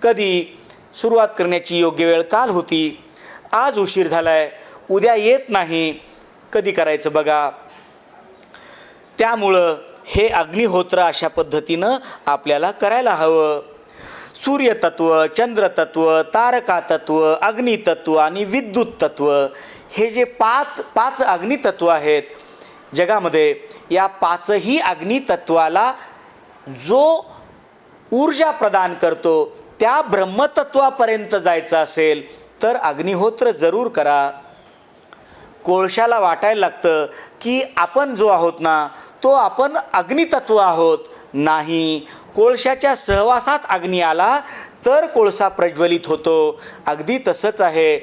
कधी सुरुवात करण्याची योग्य वेळ काल होती, आज उशीर झालाय, उद्या येत नाही, कधी करायचं बघा. त्यामुळं हे अग्निहोत्र अशा पद्धतीनं आपल्याला करायला हवं. सूर्यतत्व, चंद्रतत्व, तारकातत्व, अग्नितत्व आणि विद्युत तत्व हे जे पाच अग्नितत्व आहेत जगामध्ये, या पाचही अग्नितत्वाला जो ऊर्जा प्रदान करतो त्या ब्रह्मतत्वापर्यंत जायचं असेल तर अग्निहोत्र जरूर करा. कोळशाला वाटायला लागतं की आपण जो आहोत ना तो आपण अग्नितत्व आहोत. नाही, कोळशाच्या सहवासात अग्नी आला तर कोळसा प्रज्वलित होतो. अगदी तसंच आहे.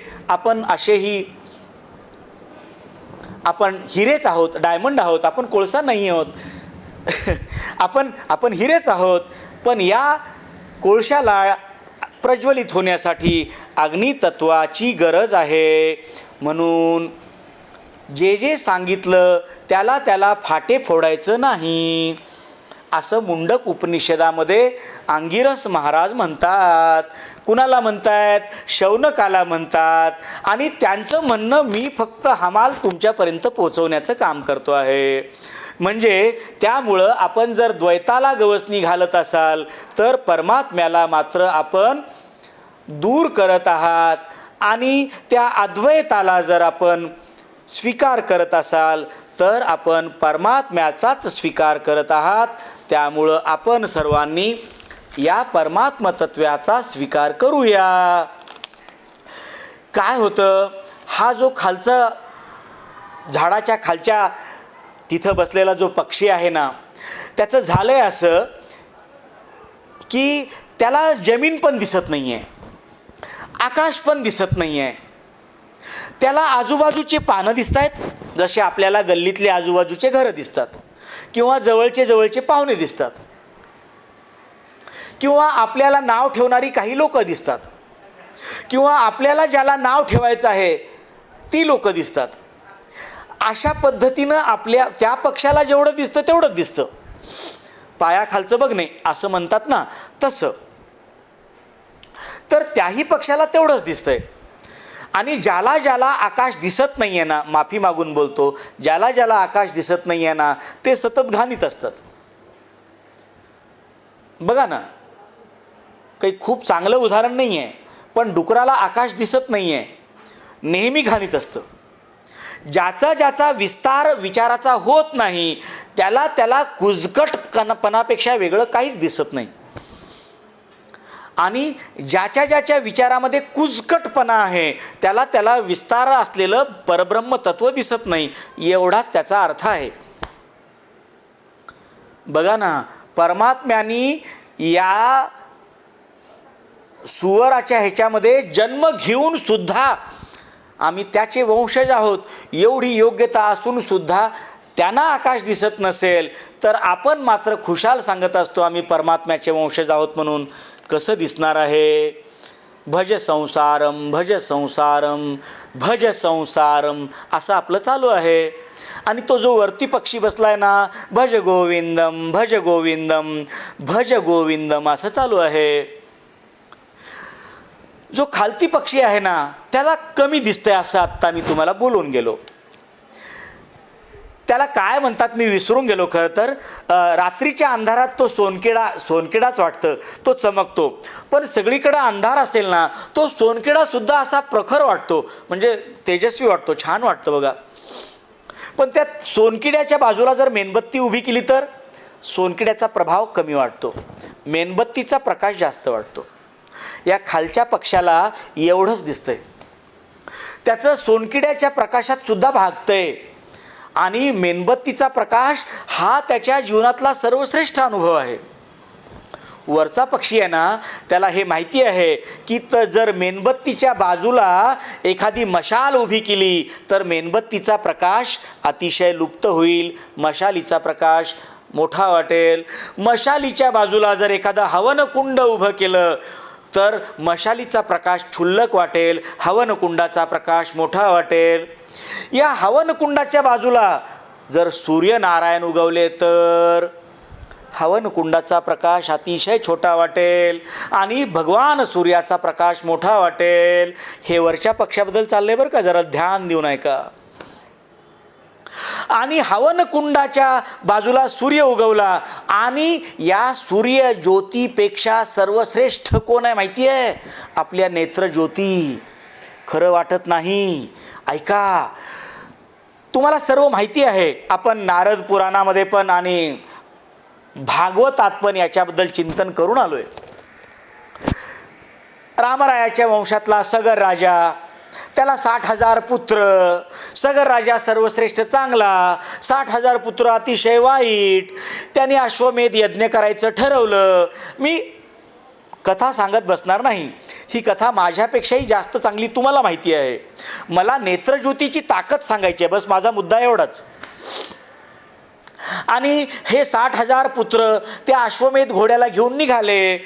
आपण हिरेच आहोत, डायमंड आहोत, आपण कोळसा नाही आहोत. आपण हिरेच आहोत. पण या कोळशाला प्रज्वलित होण्यासाठी अग्नितत्वाची गरज आहे. म्हणून जे सांगितलं त्याला फाटे फोडायचं नाही असं मुंडक उपनिषदामध्ये अंगिरस महाराज म्हणतात. कुणाला म्हणतात? शौनकाला म्हणतात. आणि त्यांचं म्हणणं मी फक्त हमाल तुमच्यापर्यंत पोचवण्याचं काम करतो आहे. म्हणजे त्यामुळं आपण जर द्वैताला गवसणी घालत असाल तर परमात्म्याला मात्र आपण दूर करत आहात. आणि त्या अद्वैताला जर आपण स्वीकार करत असाल तर आपण परमात्म्याचाच स्वीकार करत आहात. त्यामुळं आपण सर्वांनी या परमात्मतत्वाचा स्वीकार करूया. काय होतं, हा जो खालचा झाडाच्या खालच्या तिथं बसलेला जो पक्षी आहे ना, त्याचं झालंय असं की त्याला जमीन पण दिसत नाही आहे, आकाश पण दिसत नाही आहे. त्याला आजूबाजूचे पानं दिसत आहेत, जसे आपल्याला गल्लीतले आजूबाजूचे घरं दिसतात, किंवा जवळचे पाहुणे दिसतात, किंवा आपल्याला नाव ठेवणारी काही लोक दिसतात, किंवा आपल्याला ज्याला नाव ठेवायचं आहे ती लोक दिसतात. अशा पद्धतीनं आपल्या त्या पक्षाला जेवढं दिसतं तेवढंच दिसतं. पायाखालचं बघणे असं म्हणतात ना, तसं. तर त्याही पक्षाला तेवढंच दिसतंय. आणि ज्याला आकाश दिसत नाही आहे ना, माफी मागून बोलतो, ज्याला आकाश दिसत नाही आहे ना ते सतत घाणीत असतात. बघा ना, काही खूप चांगलं उदाहरण नाही आहे, पण डुकराला आकाश दिसत नाही आहे, नेहमी घाणीत असतं. ज्याचा विस्तार विचाराचा होत नाही त्याला कुजकटपणापेक्षा वेगळं काहीच दिसत नाही. आणि ज्याच्या विचारामध्ये कुजकटपणा आहे त्याला विस्तार असलेलं परब्रह्म तत्व दिसत नाही. एवढाच त्याचा अर्थ आहे. बघा ना, परमात्म्यानी या सुवराच्या ह्याच्यामध्ये जन्म घेऊन सुद्धा आम्ही त्याचे वंशज आहोत एवढी योग्यता असून सुद्धा त्यांना आकाश दिसत नसेल तर आपण मात्र खुशाल सांगत असतो आम्ही परमात्म्याचे वंशज आहोत म्हणून. कसं दिसणार आहे? भज संसारम भज संसारम भज संसारम असं आपलं चालू आहे. आणि तो जो वरती पक्षी बसलाय ना, भज गोविंदम भज गोविंदम भज गोविंदम असं चालू आहे. जो खालती पक्षी आहे ना त्याला कमी दिसतंय असं आत्ता मी तुम्हाला बोलून गेलो. त्याला काय म्हणतात मी विसरून गेलो. खरं तर रात्रीच्या अंधारात तो सोनकिडाच वाटतं, तो चमकतो. पण सगळीकडे अंधार असेल ना तो सोनकिडासुद्धा असा प्रखर वाटतो, म्हणजे तेजस्वी वाटतो, छान वाटतं बघा. पण त्या सोनकिड्याच्या बाजूला जर मेणबत्ती उभी केली तर सोनकिड्याचा प्रभाव कमी वाटतो, मेणबत्तीचा प्रकाश जास्त वाटतो. या खालच्या पक्षाला एवढंच दिसतंय, त्याचं सोनकिड्याच्या प्रकाशात सुद्धा भागतंय. आणि मेणबत्तीचा प्रकाश हा त्याच्या जीवनातला सर्वश्रेष्ठ अनुभव आहे. वरचा पक्षी आहे ना त्याला हे माहिती आहे की जर मेणबत्तीच्या बाजूला एखादी मशाल उभी केली तर मेणबत्तीचा प्रकाश अतिशय लुप्त होईल, मशालीचा प्रकाश मोठा वाटेल. मशालीच्या बाजूला जर एखादं हवनकुंड उभं केलं तर मशालीचा प्रकाश क्षुल्लक वाटेल, हवनकुंडाचा प्रकाश मोठा वाटेल. या हवनकुंडाच्या बाजूला जर सूर्यनारायण उगवले तर हवन कुंडाचा प्रकाश अतिशय छोटा वाटेल आणि भगवान सूर्याचा प्रकाश मोठा वाटेल. हे वरच्या पक्षाबद्दल चाललंय बरं का, जरा ध्यान देऊन ऐका. आणि हवन कुंडाच्या बाजूला सूर्य उगवला आणि या सूर्य ज्योतीपेक्षा सर्वश्रेष्ठ कोण आहे माहिती आहे? आपल्या नेत्र ज्योती. खरं वाटत नाही, ऐका. तुम्हाला सर्व माहिती आहे. आपण नारद पुराणामध्ये पण आणि भागवतात पण याच्याबद्दल चिंतन करून आलोय. रामरायाच्या वंशातला सगर राजा, त्याला 60,000 पुत्र. सगर राजा सर्वश्रेष्ठ चांगला, 60,000 पुत्र अतिशय वाईट. त्याने अश्वमेध यज्ञ करायचं ठरवलं. मी कथा सांगत बसणार नाही, ही कथा माझ्यापेक्षाही जास्त चांगली तुम्हाला माहिती आहे. मला नेत्रज्योतीची ताकद सांगायची आहे, बस माझा मुद्दा एवढाच. आणि हे 60,000 पुत्र त्या अश्वमेध घोड्याला घेऊन निघाले.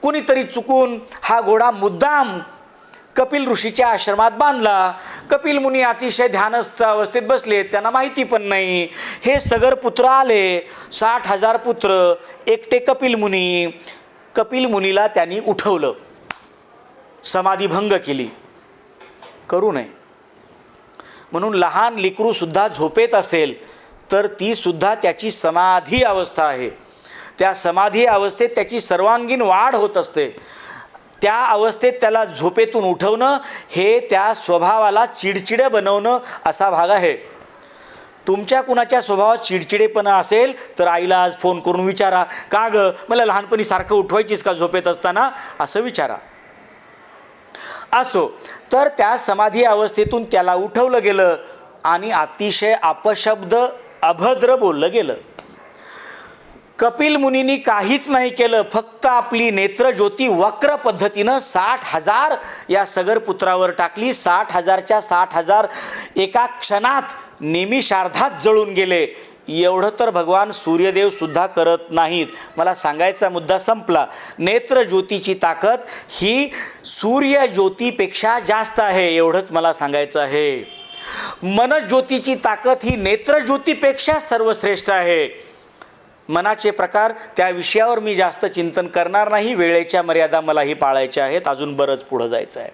कुणीतरी चुकून हा घोडा मुद्दाम कपिल ऋषीच्या आश्रमात बांधला. कपिल मुनी अतिशय ध्यानस्थ अवस्थेत बसले, त्यांना माहिती पण नाही. हे सगर पुत्र आले, 60,000 पुत्र, एकटे कपिल मुनी. कपिल मुनीला त्यांनी उठवलं, समाधीभंग केली. करू नये म्हणून. लहान लेकरूसुद्धा झोपेत असेल तर ती सुद्धा त्याची समाधी अवस्था आहे. त्या समाधी अवस्थेत त्याची सर्वांगीण वाढ होत असते. त्या अवस्थेत त्याला झोपेतून उठवणं हे त्या स्वभावाला चिडचिडे बनवणं असा भाग आहे. तुमच्या कुणाच्या स्वभावात चिडचिडेपणा असेल तर आईला आज फोन करून विचारा, का गं मला लहानपणी सारखं उठवायचीस का झोपेत असताना, असं विचारा. असो तर त्या समाधी अवस्थेतून त्याला उठवलं गेलं आणि अतिशय अपशब्द अभद्र बोललं गेलं. कपिल मुनींनी काहीच नाही केलं, फक्त आपली नेत्रज्योती वक्र पद्धतीनं 60,000 या सगरपुत्रावर टाकली. 60,000च्या 60,000 एका क्षणात निमिषार्धात जळून गेले. एवढं तर भगवान सूर्यदेव सुद्धा करत नाहीत. मला सांगायचा मुद्दा संपला. नेत्रज्योतीची ताकद ही सूर्यज्योतीपेक्षा जास्त आहे, एवढंच मला सांगायचं आहे. मनज्योतीची ताकद ही नेत्रज्योतीपेक्षा सर्वश्रेष्ठ आहे. मनाचे प्रकार त्या विषयावर मी जास्त चिंतन करणार नाही, वेळेच्या मर्यादा मलाही पाळायच्या आहेत, अजून बरंच पुढं जायचं आहे.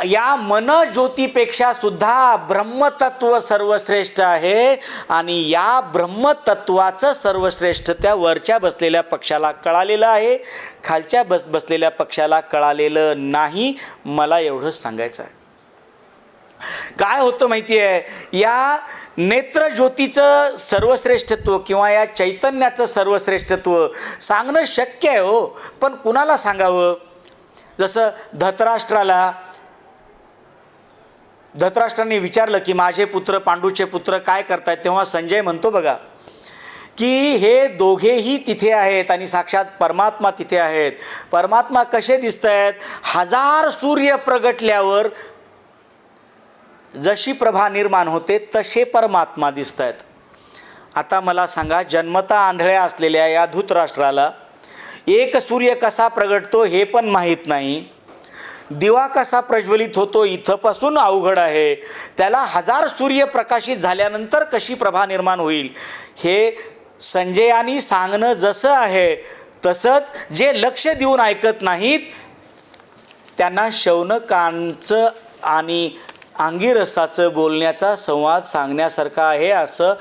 या मनज्योतीपेक्षा सुद्धा ब्रह्मतत्व सर्वश्रेष्ठ आहे आणि या ब्रह्मतत्वाचं सर्वश्रेष्ठ त्या वरच्या बसलेल्या पक्षाला कळालेलं आहे, खालच्या बसलेल्या पक्षाला कळालेलं नाही. मला एवढंच सांगायचं आहे. काय होतं माहिती आहे, या नेत्रज्योतीचं सर्वश्रेष्ठत्व किंवा या चैतन्याचं सर्वश्रेष्ठत्व सांगणं शक्य आहे हो, पण कुणाला सांगावं? जसं धृतराष्ट्राने विचारलं की माझे पुत्र पांडूचे पुत्र काय करतायत, तेव्हा संजय म्हणतो बघा की हे दोघेही तिथे आहेत आणि साक्षात परमात्मा तिथे आहेत. परमात्मा कसे दिसत आहेत? 1000 सूर्य प्रगटल्यावर जशी प्रभा निर्माण होते तसे परमात्मा दिसत आहेत. आता मला सांगा, जन्मता आंधळ्या असलेल्या या धृतराष्ट्राला एक सूर्य कसा प्रगटतो हे पण माहीत नाही, दिवा कसा प्रज्वलित होतो इथंपासून अवघड आहे, त्याला 1000 सूर्य प्रकाशित झाल्यानंतर कशी प्रभा निर्माण होईल हे संजयानी सांगणं जसं आहे तसंच जे लक्ष देऊन ऐकत नाहीत त्यांना शौनकांचं आणि अंगिरसाचं बोलण्याचा संवाद सांगण्यासारखा आहे असं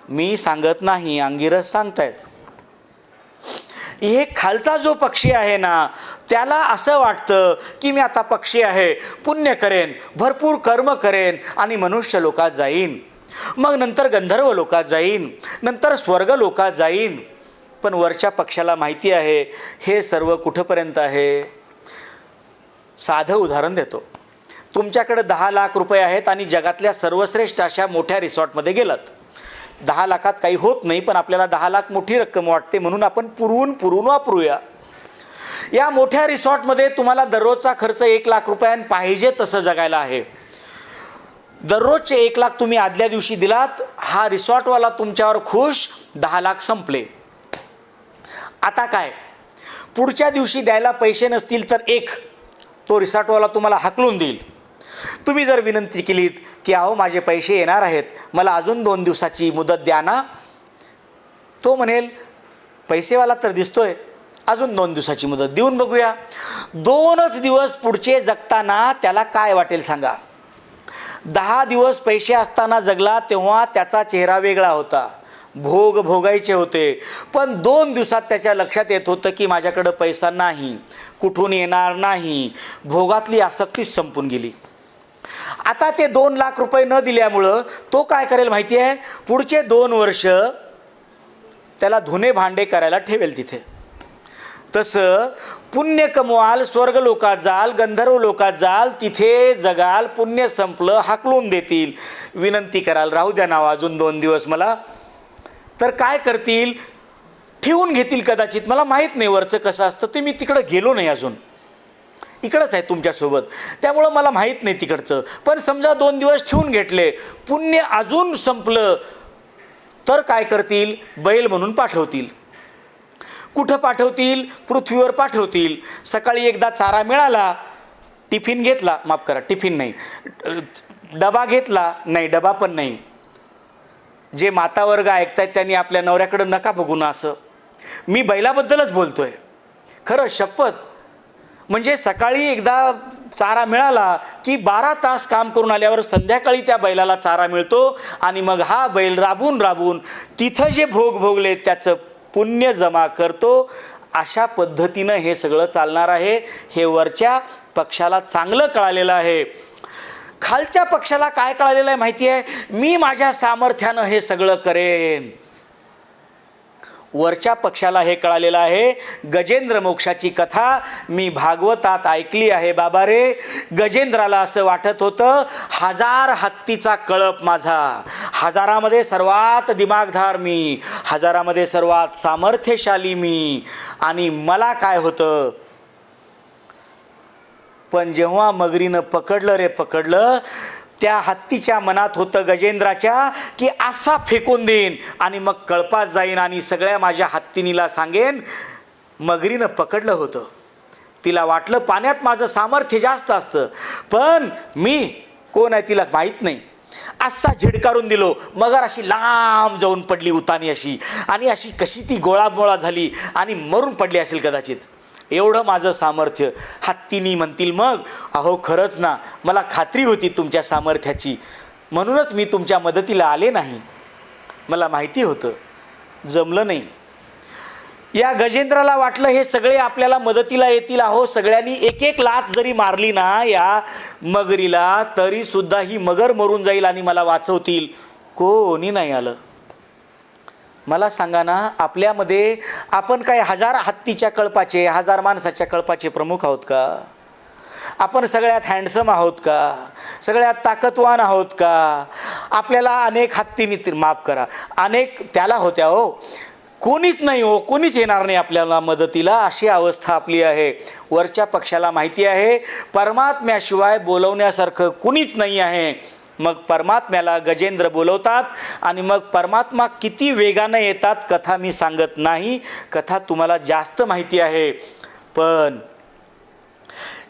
मी सांगत नाही, अंगिरस सांगतायत. हे खालचा जो पक्षी आहे ना त्याला असं वाटतं की मी आता पक्षी आहे, पुण्य करेन, भरपूर कर्म करेन आणि मनुष्य लोकात जाईन, मग नंतर गंधर्व लोकात जाईन, नंतर स्वर्ग लोकात जाईन. पण वरच्या पक्षाला माहिती आहे हे सर्व कुठंपर्यंत आहे. साधं उदाहरण देतो. तुमच्याकडे 10 लाख रुपये आहेत आणि जगातल्या सर्वश्रेष्ठ अशा मोठ्या रिसॉर्टमध्ये गेलात. 10 लाखात काही होत नाही, पण आपल्याला 10 लाख मोठी रक्कम वाटते म्हणून आपण पुरवून वापरूया. या मोठ्या रिसॉर्टमध्ये तुम्हाला दररोजचा खर्च 1 लाख रुपयांनी पाहिजे तसं जगायला आहे. दररोजचे 1 लाख तुम्ही आदल्या दिवशी दिलात, हा रिसॉर्टवाला तुमच्यावर खुश, 10 लाख संपले. आता काय, पुढच्या दिवशी द्यायला पैसे नसतील तर तो रिसॉर्टवाला तुम्हाला हाकलून देईल. तुम्ही जर विनंती केलीत की अहो माझे पैसे येणार आहेत, मला अजून 2 दिवसाची मुदत द्या ना, तो म्हणेल पैसेवाला तर दिसतोय, अजून 2 दिवसाची मुदत देऊन बघूया. 2च दिवस पुढचे जगताना त्याला काय वाटेल सांगा. 10 दिवस पैसे असताना जगला तेव्हा त्याचा चेहरा वेगळा होता, भोग भोगायचे होते. पण 2 दिवसात त्याच्या लक्षात येत होतं की माझ्याकडं पैसा नाही, कुठून येणार नाही. भोगातली आसक्तीच संपून गेली. आता ते 2 लाख रुपये न दिल्यामुळं तो काय करेल माहिती आहे, पुढचे 2 वर्ष त्याला धुणे भांडे करायला ठेवेल तिथे. तसं पुण्य कमवाल, स्वर्ग लोकात जाल, गंधर्व लोकात जाल, तिथे जगाल, पुण्य संपलं हाकलून देतील. विनंती कराल राहू द्या नाव अजून 2 दिवस मला, तर काय करतील, ठेवून घेतील कदाचित. मला माहीत नाही वरचं कसं असतं ते, मी तिकडं गेलो नाही अजून, इकडंच आहे तुमच्यासोबत, त्यामुळं मला माहीत नाही तिकडचं. पण समजा 2 दिवस ठेवून घेतले, पुण्य अजून संपलं तर काय करतील, बैल म्हणून पाठवतील. कुठं पाठवतील, पृथ्वीवर पाठवतील. सकाळी एकदा चारा मिळाला, टिफिन घेतला, माफ करा टिफिन नाही, डबा घेतला, नाही डबा पण नाही. जे मातावर्ग ऐकतायत त्यांनी आपल्या नवऱ्याकडं नका बघू ना असं, मी बैलाबद्दलच बोलतोय खरं शपथ. म्हणजे सकाळी एकदा चारा मिळाला की 12 तास काम करून आल्यावर संध्याकाळी त्या बैलाला चारा मिळतो आणि मग हा बैल राबून राबून तिथं जे भोग भोगले त्याचं पुण्य जमा करतो. अशा पद्धतीनं हे सगळं चालणार आहे. हे वरच्या पक्षाला चांगलं कळालेलं आहे. खालच्या पक्षाला काय कळालेलं आहे माहिती आहे, मी माझ्या सामर्थ्यानं हे सगळं करेन. वरच्या पक्षाला हे कळालेलं आहे. गजेंद्र मोक्षाची कथा मी भागवतात ऐकली आहे बाबा रे. गजेंद्राला असं वाटत होतं 1000 हत्तीचा कळप माझा, 1000मध्ये सर्वात दिमागधार मी, 1000मध्ये सर्वात सामर्थ्यशाली मी, आणि मला काय होतं. पण जेव्हा मगरीनं पकडलं रे पकडलं, त्या हत्तीच्या मनात होतं गजेंद्राच्या की असा फेकून देईन आणि मग कळपात जाईन आणि सगळ्या माझ्या हत्तीनीला सांगेन मगरीनं पकडलं होतं. तिला वाटलं पाण्यात माझं सामर्थ्य जास्त असतं, पण मी कोण आहे तिला माहीत नाही. असा झिडकारून दिलो, मगर अशी लांब जाऊन पडली उतानी अशी, आणि अशी कशी ती गोळामोळा झाली आणि मरून पडली असेल कदाचित. एवढं माझं सामर्थ्य. हत्तीनी म्हणतील मग अहो खरंच ना, मला खात्री होती तुमच्या सामर्थ्याची, म्हणूनच मी तुमच्या मदतीला आले नाही, मला माहिती होतं, जमलं नाही. या गजेंद्राला वाटलं हे सगळे आपल्याला मदतीला येतील. अहो सगळ्यांनी एक एक लाथ जरी मारली ना या मगरीला तरी सुद्धा ही मगर मरून जाईल आणि मला वाचवतील. कोणी नाही आलं. मला सांगा ना, आपल्यामध्ये आपण काय 1000 हत्तीच्या कळपाचे, 1000 माणसाच्या कळपाचे प्रमुख आहोत का? आपण सगळ्यात हँडसम आहोत का? सगळ्यात ताकदवान आहोत का? आपल्याला अनेक हत्तीनी, माफ करा, अनेक त्याला होत्या हो, कोणीच नाही हो, कोणीच येणार नाही आपल्याला मदतीला, अशी अवस्था आपली आहे. वरच्या पक्षाला माहिती आहे परमात्म्याशिवाय बोलवण्यासारखं कुणीच नाही आहे. मग परमात्म्याला गजेंद्र बोलवतात आणि मग परमात्मा किती वेगानं येतात कथा मी सांगत नाही, कथा तुम्हाला जास्त माहिती आहे. पण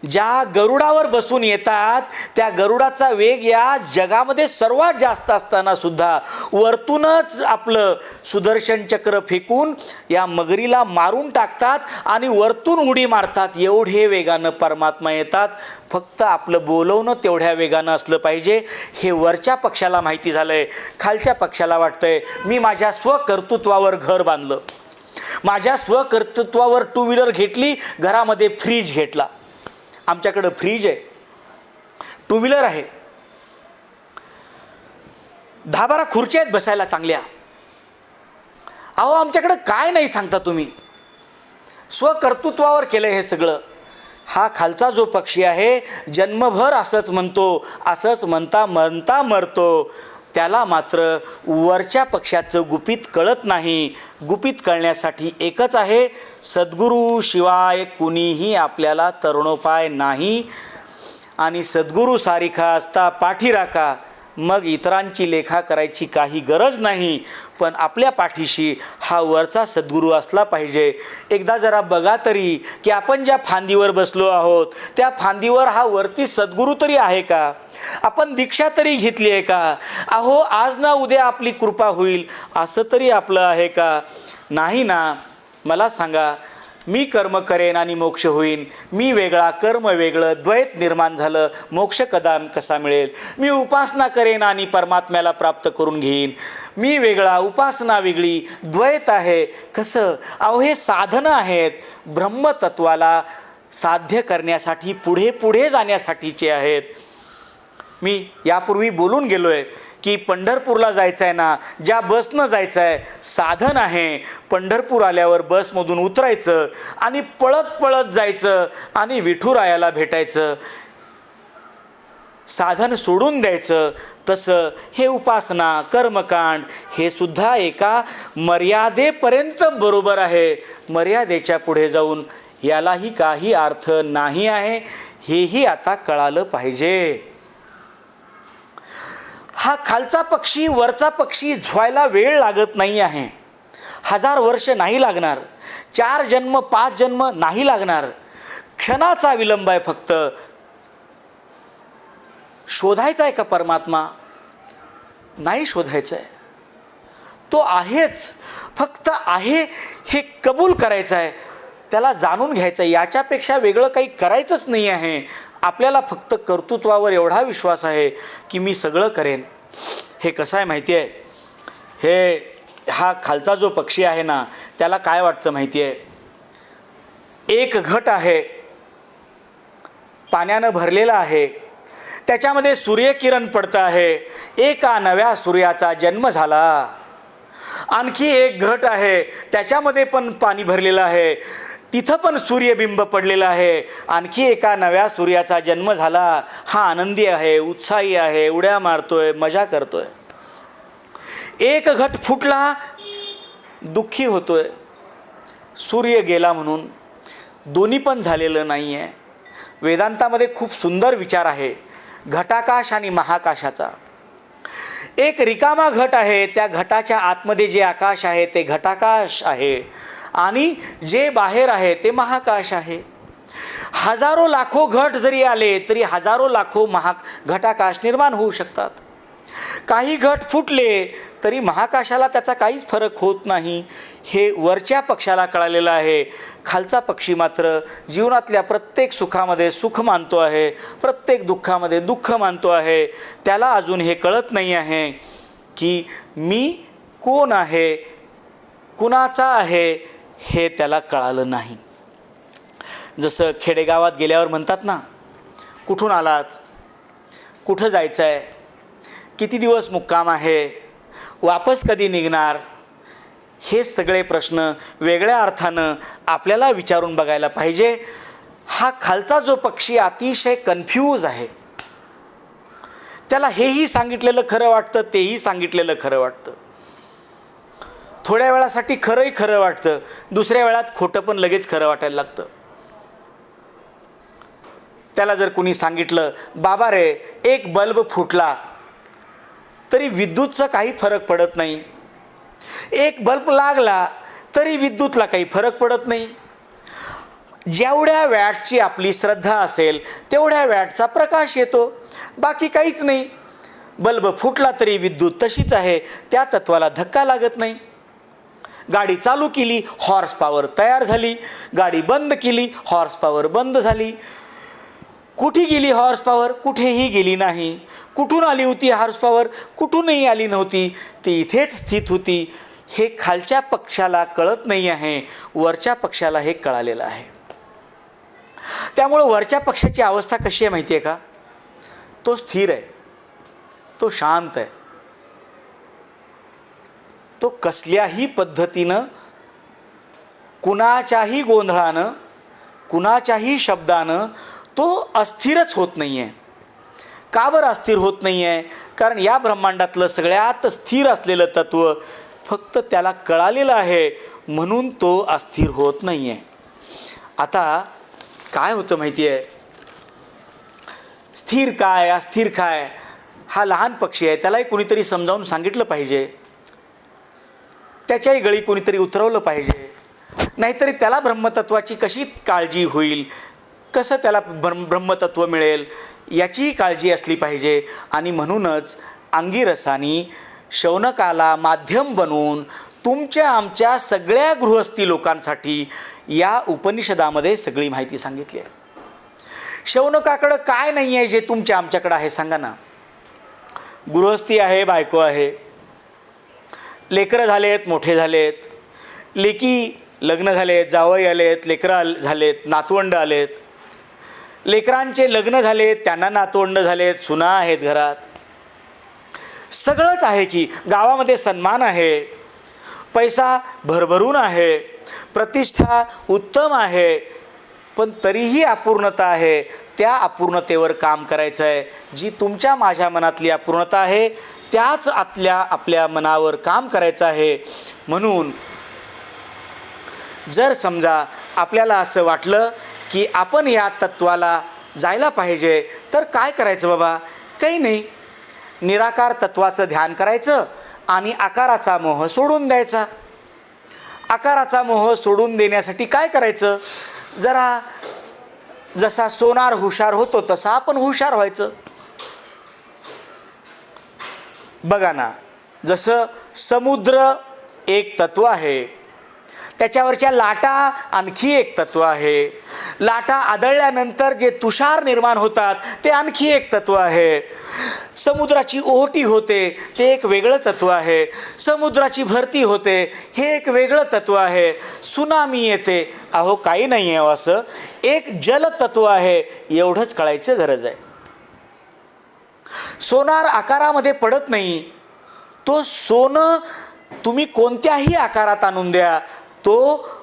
ज्या गरुडावर बसून येतात त्या गरुडाचा वेग या जगामध्ये सर्वात जास्त असताना सुद्धा वरतूनच आपलं सुदर्शन चक्र फेकून या मगरीला मारून टाकतात आणि वरतून उडी मारतात. एवढे वेगानं परमात्मा येतात. फक्त आपलं बोलवणं तेवढ्या वेगानं असलं पाहिजे. हे वरच्या पक्षाला माहिती झालं आहे. खालच्या पक्षाला वाटतंय मी माझ्या स्वकर्तृत्वावर घर बांधलं, माझ्या स्वकर्तृत्वावर 2 व्हीलर घेतली, घरामध्ये फ्रीज घेतला. आमच्याकडं फ्रीज आहे, 2 व्हीलर आहे, 10-12 खुर्च्या आहेत बसायला चांगल्या. अहो आमच्याकडं काय नाही सांगता तुम्ही, स्वकर्तृत्वावर केलं हे सगळं. हा खालचा जो पक्षी आहे जन्मभर असंच म्हणतो, असंच म्हणता म्हणता मरतो. त्याला मात्र वरच्या पक्षाचं गुपित कळत नाही. गुपित कळण्यासाठी एकच आहे, सद्गुरू शिवाय कुणीही आपल्याला तरुणोपाय नाही. आणि सद्गुरू सारिखा असता पाठीराखा, मग इतरांची लेखा करायची काही गरज नाही. पण आपल्या पाठीशी हा वरचा सद्गुरू असला पाहिजे. एकदा जरा बघा तरी की आपण ज्या फांदीवर बसलो आहोत त्या फांदीवर हा वरती सद्गुरू तरी आहे का? आपण दीक्षा तरी घेतली आहे का? अहो आज ना उद्या आपली कृपा होईल असं तरी आपलं आहे का? नाही ना. मला सांगा, मी कर्म करेन आणि मोक्ष होईन, मी वेगळा कर्म वेगळं, द्वैत निर्माण झालं, मोक्ष कसा मिळेल? मी उपासना करेन आणि परमात्म्याला प्राप्त करून घेईन, मी वेगळा, उपासना वेगळी, द्वैत आहे, कसं? अहो हे साधनं आहेत, ब्रह्मतत्वाला साध्य करण्यासाठी, पुढे पुढे जाण्यासाठीचे आहेत. मी यापूर्वी बोलून गेलो आहे की पंढरपूरला जायचं आहे ना, ज्या बसनं जायचं आहे, साधन आहे. पंढरपूर आल्यावर बसमधून उतरायचं आणि पळत पळत जायचं आणि विठुरायाला भेटायचं, साधन सोडून द्यायचं. तसं हे उपासना, कर्मकांड हे सुद्धा एका मर्यादेपर्यंत बरोबर आहे. मर्यादेच्या पुढे जाऊन यालाही काही अर्थ नाही आहे, हेही आता कळालं पाहिजे. हा खालचा पक्षी वरचा पक्षी व्हायला वेळ लागत नाही आहे. 1000 वर्ष नाही लागणार, 4 जन्म 5 जन्म नाही लागणार, क्षणाचा विलंब आहे फक्त. शोधायचा आहे का परमात्मा? नाही शोधायचं आहे, तो आहेच. फक्त आहे हे कबूल करायचं आहे, त्याला जाणून घ्यायचं आहे. याच्यापेक्षा वेगळं काही करायचंच नाही आहे. आपल्याला फक्त कर्तृत्वावर एवढा विश्वास आहे की मी सगळं करेन. हे कसं आहे माहिती आहे? हा खालचा जो पक्षी आहे ना, त्याला काय वाटतं माहिती आहे? एक घट आहे, पाण्यानं भरलेला आहे, त्याच्यामध्ये सूर्यकिरण पडतं आहे, एका नव्या सूर्याचा जन्म झाला. आणखी एक घट आहे, त्याच्यामध्ये पण पाणी भरलेलं आहे, तिथं पण सूर्यबिंब पडलेलं आहे, आणखी एका नव्या सूर्याचा जन्म झाला. हा आनंदी आहे, उत्साही आहे, उड्या मारतोय, मजा करतोय. एक घट फुटला, दुःखी होतोय, सूर्य गेला म्हणून. दोन्ही पण झालेलं नाही आहे. वेदांतामध्ये खूप सुंदर विचार आहे घटाकाश आणि महाकाशाचा. एक रिकामा घट आहे, त्या घटाच्या आतमध्ये जे आकाश आहे ते घटाकाश आहे आणि जे बाहेर आहे ते महाकाश आहे. हजारो लाखो घट जरी आले तरी हजारो लाखो घटाकाश निर्माण होऊ शकतात. काही घट फुटले तरी महाकाशाला त्याचा काहीच फरक होत नाही. हे वरच्या पक्षाला कळालेलं आहे. खालचा पक्षी मात्र जीवनातल्या प्रत्येक सुखामध्ये सुख मानतो आहे, प्रत्येक दुःखामध्ये दुःख मानतो आहे. त्याला अजून हे कळत नाही आहे की मी कोण आहे, कुणाचा आहे, हे त्याला कळालं नाही. जसं खेडेगावात गेल्यावर म्हणतात ना, कुठून आलात, कुठं जायचं आहे, किती दिवस मुक्काम आहे, वापस कधी निघणार, हे सगळे प्रश्न वेगळ्या अर्थानं आपल्याला विचारून बघायला पाहिजे. हा खालचा जो पक्षी अतिशय कन्फ्यूज आहे. त्याला हेही सांगितलेलं खरं वाटतं, तेही सांगितलेलं खरं वाटतं. थोड्या वेळासाठी खरंही खरं वाटतं, दुसऱ्या वेळात खोटं पण लगेच खरं वाटायला लागतं. त्याला जर कुणी सांगितलं, बाबा रे एक बल्ब फुटला तरी विद्युतचा काही फरक पडत नाही, एक बल्ब लागला तरी विद्युतला काही फरक पडत नाही, जेवढ्या वॅटची आपली श्रद्धा असेल तेवढ्या वॅटचा प्रकाश येतो, बाकी काहीच नाही. बल्ब फुटला तरी विद्युत तशीच आहे, त्या तत्वाला धक्का लागत नाही. गाडी चालू केली, हॉर्स पॉवर तयार झाली, गाडी बंद केली, हॉर्स पॉवर बंद झाली. कुठे गेली हॉर्स पॉवर? कुठेही गेली नाही. कुठून आली होती हॉर्स पॉवर? कुठूनही आली नव्हती, ती इथेच स्थित होती. हे खालच्या पक्षाला कळत नाही आहे, वरच्या पक्षाला हे कळालेलं आहे. त्यामुळं वरच्या पक्षाची अवस्था कशी आहे माहिती आहे का? तो स्थिर आहे, तो शांत आहे, तो कसल्याही पद्धतीनं कुणाच्याही गोंधळानं, कुणाच्याही शब्दानं तो अस्थिरच होत नाही आहे. का बरं अस्थिर होत नाही आहे? कारण या ब्रह्मांडातलं सगळ्यात स्थिर असलेलं तत्त्व फक्त त्याला कळालेलं आहे, म्हणून तो अस्थिर होत नाही आहे. आता काय होतं माहिती आहे? स्थिर काय, अस्थिर काय, हा लहान पक्षी आहे, त्यालाही कोणीतरी समजावून सांगितलं पाहिजे, त्याच्याही गळी कोणीतरी उतरवलं पाहिजे. नाहीतरी त्याला ब्रह्मतत्वाची कशी काळजी होईल, कसं त्याला ब्रह्मतत्व मिळेल, याचीही काळजी असली पाहिजे. आणि म्हणूनच अंगिरसानी शौनकाला माध्यम बनवून तुमच्या आमच्या सगळ्या गृहस्थी लोकांसाठी या उपनिषदामध्ये सगळी माहिती सांगितली आहे. शौनकाकडं काय नाही आहे जे तुमच्या आमच्याकडं आहे सांगा ना. गृहस्थी आहे, बायको आहे, लेकरं झालेत, मोठे झालेत, लेकी लग्न झालेत, जावई आलेत, लेकरं झालेत, नातवंड आलेत, लेकरांचे लग्न झालेत, त्यांना नातवंड झालेत, सुना आहेत घरात, सगळंच आहे की. गावामध्ये सन्मान आहे, पैसा भरभरून आहे, प्रतिष्ठा उत्तम आहे, पण तरीही अपूर्णता आहे. त्या अपूर्णतेवर काम करायचं आहे. जी तुमच्या माझ्या मनातली अपूर्णता आहे त्याच आपल्या मनावर काम करायचं आहे. म्हणून जर समजा आपल्याला असं वाटलं की आपण या तत्वाला जायला पाहिजे तर काय करायचं बाबा? काही नाही, निराकार तत्वाचं ध्यान करायचं आणि आकाराचा मोह सोडून द्यायचा. आकाराचा मोह सोडून देण्यासाठी काय करायचं? जरा जसा सोनार हुशार होतो तसा आपण हुशार व्हायचं. बघा ना, जसं समुद्र एक तत्व आहे, त्याच्यावरच्या लाटा आणखी एक तत्व आहे, लाटा आदळल्यानंतर जे तुषार निर्माण होतात ते आणखी एक तत्व आहे, समुद्राची ओहोटी होते ते एक वेगळं तत्व आहे, समुद्राची भरती होते हे एक वेगळं तत्व आहे, सुनामी येते, अहो काही नाही आहे असं एक जलतत्व आहे, एवढंच कळायचं गरज आहे. सोनार आकारामध्ये पडत नाही, तो सोनं तुम्ही कोणत्याही आकारात आणून द्या, तो